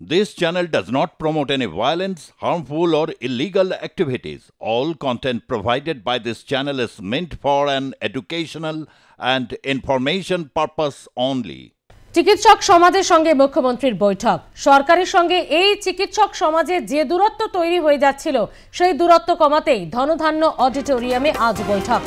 This channel does not promote any violence, harmful, or illegal activities. All content provided by this channel is meant for an educational and information purpose only. চিকিৎসক সমাজের সঙ্গে মুখ্যমন্ত্রীর বৈঠক। সরকারের সঙ্গে এই চিকিৎসক সমাজে যে দূরত্ব তৈরি হয়ে যাচ্ছিল সেই দূরত্ব কমাতেই ধনধান্য অডিটোরিয়ামে আজ বৈঠক।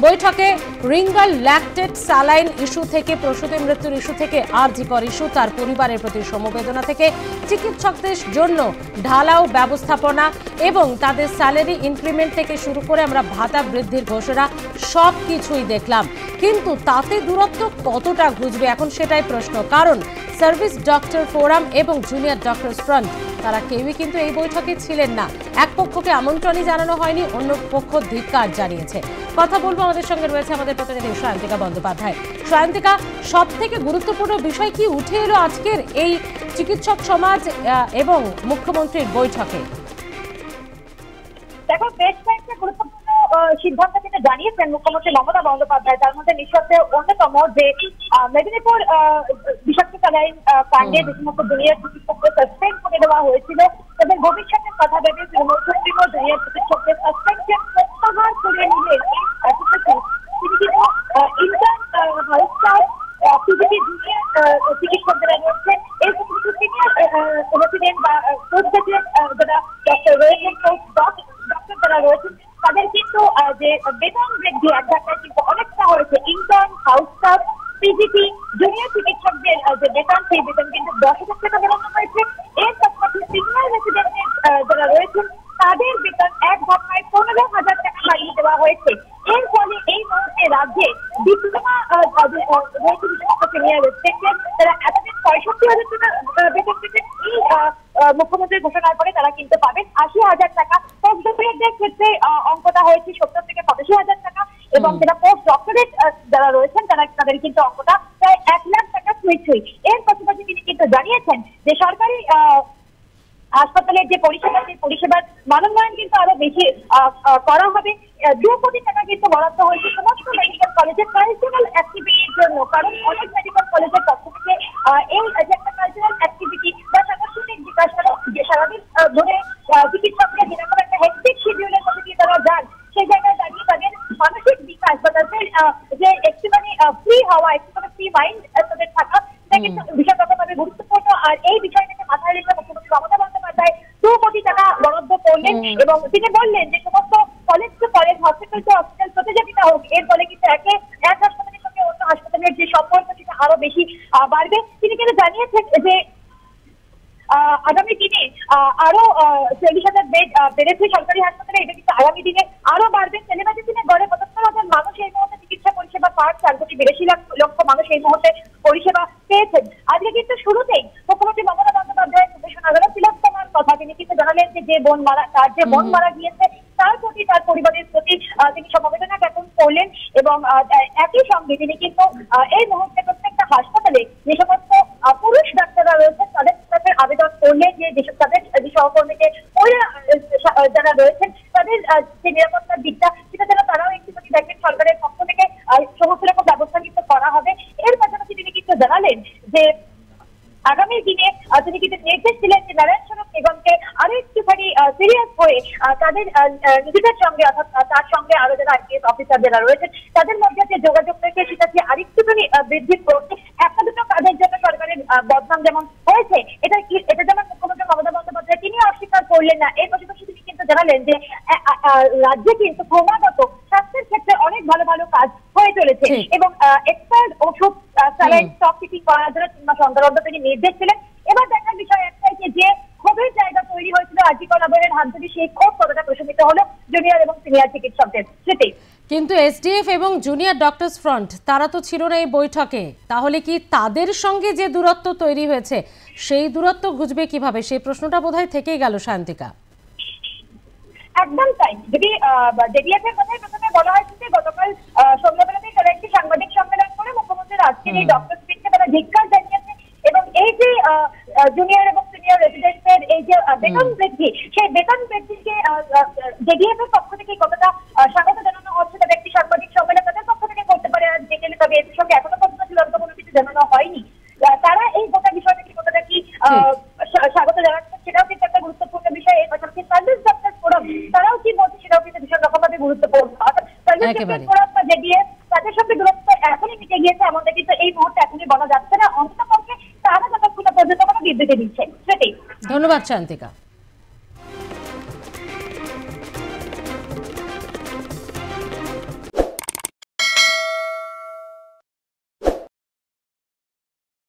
বৈঠকে রিঙ্গাল ল্যাকটেট স্যালাইন ইস্যু থেকে প্রসূতি মৃত্যুর ইস্যু থেকে আরজি কর ইস্যু, তার পরিবারের প্রতি সমবেদনা থেকে চিকিৎসকদের জন্য ঢালাও ব্যবস্থাপনা এবং তাদের স্যালারি ইনক্রিমেন্ট থেকে শুরু করে আমরা ভাতা বৃদ্ধির ঘোষণা সব কিছুই দেখলাম। কিন্তু তাতে দূরত্ব কতটা ঘুচবে এখন সেটাই প্রশ্ন। কারণ সার্ভিস ডক্টর ফোরাম এবং জুনিয়র ডক্টরস ফ্রন্ট তারা কেউই কিন্তু এই বৈঠকে ছিলেন না। এক পক্ষকে আমন্ত্রণই জানানো হয়নি, অন্য পক্ষ ধিক্কার জানিয়েছে। কথা বলবো, আমাদের সঙ্গে রয়েছে আমাদের প্রতিনিধি সায়ন্তিকা বন্দ্যোপাধ্যায়। সায়ন্তিকা, সব থেকে গুরুত্বপূর্ণ বিষয় কি উঠে এলো আজকের এই চিকিৎসক সমাজ এবং মুখ্যমন্ত্রীর বৈঠকে? দেখো, বেশ কয়েকটা গুরুত্বপূর্ণ সিদ্ধান্ত কিন্তু জানিয়েছেন মুখ্যমন্ত্রী মমতা বন্দ্যোপাধ্যায়। তার মধ্যে নিঃসন্দেহে অন্যতম যে মেদিনীপুর বিষাক্ত স্যালাইন কাণ্ডে যে সমস্ত জুনিয়র চিকিৎসককে সাসপেন্ড করে দেওয়া হয়েছিল, তাদের ভবিষ্যতের কথা ভেবে সুপ্রিমো জুনিয়র চিকিৎসকদের সাসপেনশন প্রত্যাহার করে নিলেন তিনি। কিন্তু intern house staff PGT junior চিকিৎসক যারা রয়েছেন, এই সমস্ত সিনিয়র রেসিডেন্ট বা পোস্ট গ্রাজুয়েট যারা ডক্টর রয়েছেন, ডক্টর যারা রয়েছেন, তাদের কিন্তু যে বেতন বৃদ্ধি এক ধাক্কায় কিন্তু অনেকটা হয়েছে। Intern house staff PGT junior চিকিৎসকদের যে বেতন, সেই বেতন কিন্তু 10,000 টাকা বাড়ানো হয়েছে। এর পাশাপাশি সিনিয়র রেসিডেন্টের যারা রয়েছেন তাদের বেতন এক ধাক্কায় 15,000 টাকা বাড়িয়ে দেওয়া হয়েছে। এর ফলে এই মুহূর্তে রাজ্যে ডিপ্লোমা সিনিয়র রেসিডেন্ট তারা এতদিন 65,000 টাকা বেতন পেতেন, এই মুখ্যমন্ত্রীর ঘোষণার পরে তারা কিন্তু পাবেন 80,000 টাকা। পোস্ট গ্রাজুয়েটদের ক্ষেত্রে অঙ্কটা হয়েছে 70 থেকে 85,000 টাকা, এবং যারা পোস্ট ডক্টরেট যারা রয়েছেন তাদের কিন্তু অঙ্কটা প্রায় 1 লাখ টাকা ছুঁই। এর পাশাপাশি তিনি কিন্তু জানিয়েছেন যে সরকারি হাসপাতালের যে পরিষেবার মানোন্নয়ন কিন্তু আরো বেশি করা হবে। 2 কোটি টাকা কিন্তু বরাদ্দ হয়েছে সমস্ত মেডিকেল কলেজের কালচারাল অ্যাক্টিভিটির জন্য। কারণ অনেক মেডিকেল কলেজের পক্ষ থেকে এই যে একটা কালচারাল অ্যাক্টিভিটি বা সাংস্কৃতিক বিকাশ যে সারাদিন ধরে চিকিৎসকদের যেরকম একটা হেক্টিক শিডিউলের মধ্যে দিয়ে তারা যান, সেই জায়গায় দাঁড়িয়ে তাদের মানসিক বিকাশ বা তাদের যে একটুখানি ফ্রি হওয়া, একটুখানি ফ্রি মাইন্ড তাদের থাকা, সেটা কিন্তু বিষয়গতভাবে গুরুত্বপূর্ণ। আর এই বিষয়টাকে মাথায় রেখে মুখ্যমন্ত্রী মমতা বন্দ্যোপাধ্যায় 2 কোটি টাকা বরাদ্দ করলেন এবং তিনি বললেন যে সমস্ত college to college, hospital two hospital প্রতিযোগিতা হোক। এর ফলে কিন্তু এক হাসপাতালের সঙ্গে অন্য হাসপাতালের যে সম্পর্ক সেটা আরো বেশি বাড়বে। তিনি কিন্তু জানিয়েছেন যে আগামী দিনে আরো 40,000 বেড বেড়েছে সরকারি হাসপাতালে, এটা কিন্তু আগামী দিনে আরো বাড়বে। টেলিমেডিসিনের গড়ে 75,000 মানুষ এই মুহূর্তে চিকিৎসা পরিষেবা পান, 4 কোটি 82 লক্ষ মানুষ এই মুহূর্তে পরিষেবা পেয়েছেন। আজকে কিন্তু শুরুতেই মুখ্যমন্ত্রী মমতা বন্দ্যোপাধ্যায় সুদেশনাগর তিলোত্তমার কথা তিনি কিন্তু জানালেন যে বোন মারা গিয়েছে তার প্রতি, তার পরিবারের প্রতি তিনি সমবেদনা জ্ঞাপন করলেন। এবং একই সঙ্গে তিনি কিন্তু এই মুহূর্তে প্রত্যেকটা হাসপাতালে যে সমস্ত পুরুষ ডাক্তাররা রয়েছেন তাদের কাছে আবেদন করলেন যে যেসব তাদের যে সহকর্মীকে যারা রয়েছেন তাদের যে নিরাপত্তার দিকটা সেটা যেন তারাও একটুখানি দেখেন। সরকারের পক্ষ থেকে সমস্ত রকম ব্যবস্থা কিন্তু করা হবে। এর পাশাপাশি তিনি কিন্তু জানালেন যে আগামী দিনে তিনি কিন্তু নির্দেশ দিলেন যে নারায়ণ স্বরূপ নিগমকে আরো একটুখানি সিরিয়াস হয়ে তাদের নিজেদের সঙ্গে অর্থাৎ তার সঙ্গে আরো যারা আইপিএস অফিসার যারা রয়েছেন তাদের মধ্যে যে যোগাযোগ রেখে সেটাকে আরেকটুখানি বৃদ্ধি করতে। একটা দুটো কাজের জন্য সরকারের বদনাম যেমন হয়েছে, এটা যেমন মুখ্যমন্ত্রী মমতা বন্দ্যোপাধ্যায় তিনি অস্বীকার করলেন না। এর পাশাপাশি তিনি কিন্তু জানালেন যে রাজ্যে কিন্তু ক্রমাগত স্বাস্থ্যের ক্ষেত্রে অনেক ভালো ভালো কাজ হয়ে চলেছে এবং এক্সপায়ার্ড ওষুধ স্যালাইন স্টক কিপিং করার জন্য 3 মাস অন্তর অন্তর তিনি নির্দেশ দিলেন। এবার দেখার বিষয় একটাই যে ক্ষোভের জায়গা তৈরি হয়েছিল আরজি কর আবহের হাত ধরে, সেই ক্ষোভ কতটা প্রশমিত হলো জুনিয়র এবং সিনিয়র চিকিৎসকদের। সেটাই কিন্তু এসডিএফ এবং জুনিয়র ডক্টরস ফ্রন্ট তারা তো ছিল না এই বৈঠকে। তাহলে কি তাদের সঙ্গে যে দূরত্ব তৈরি হয়েছে সেই দূরত্ব ঘুচবে কিভাবে, সেই প্রশ্নটা বোধহয় থেকেই গেল সায়ন্তিকা। একদম তাই। যদি জেডিএফ এর কথাই প্রথমে বলা হয় যে গতকাল সন্ধ্যাবেলাতেই তারা একটি সাংবাদিক সম্মেলন করে মুখ্যমন্ত্রীর আজকের এই ডক্টর স্পিচকে তারা ধিক্কার জানিয়েছে এবং এই যে জুনিয়র এবং সিনিয়র রেসিডেন্টের এই যে বেতন বৃদ্ধি, সেই বেতন বৃদ্ধিকে জেডিএফ এর পক্ষ থেকে কতটা স্বাগত জানানো হচ্ছে তাদের একটি সাংবাদিক সম্মেলন তাদের পক্ষ থেকে করতে পারে আজ বিকেলে। তবে এর সঙ্গে এখনো পর্যন্ত চূড়ান্ত কোনো কিছু জানানো হয়নি। তারা এই গোটা বিষয়টাকে কতটা কি জানাচ্ছে, সেটাও কিন্তু একটা গুরুত্বপূর্ণ বিষয়। এর পাশাপাশি সার্ভিস ডক্টর ফোরাম তারাও কি বলছে সেটাও কিন্তু ভীষণ রকমভাবে গুরুত্বপূর্ণ। অর্থাৎ সার্ভিস ডক্টর ফোরাম বা জেডিএস তাদের সঙ্গে দূরত্ব এখনই মিটে গিয়েছে এমনটা কিন্তু এই মুহূর্তে এখনই বলা যাচ্ছে না, অন্ততপক্ষে তারা যতক্ষণ পর্যন্ত কোনো বিবৃতি দিচ্ছে। সেটাই। ধন্যবাদ শান্তিকা।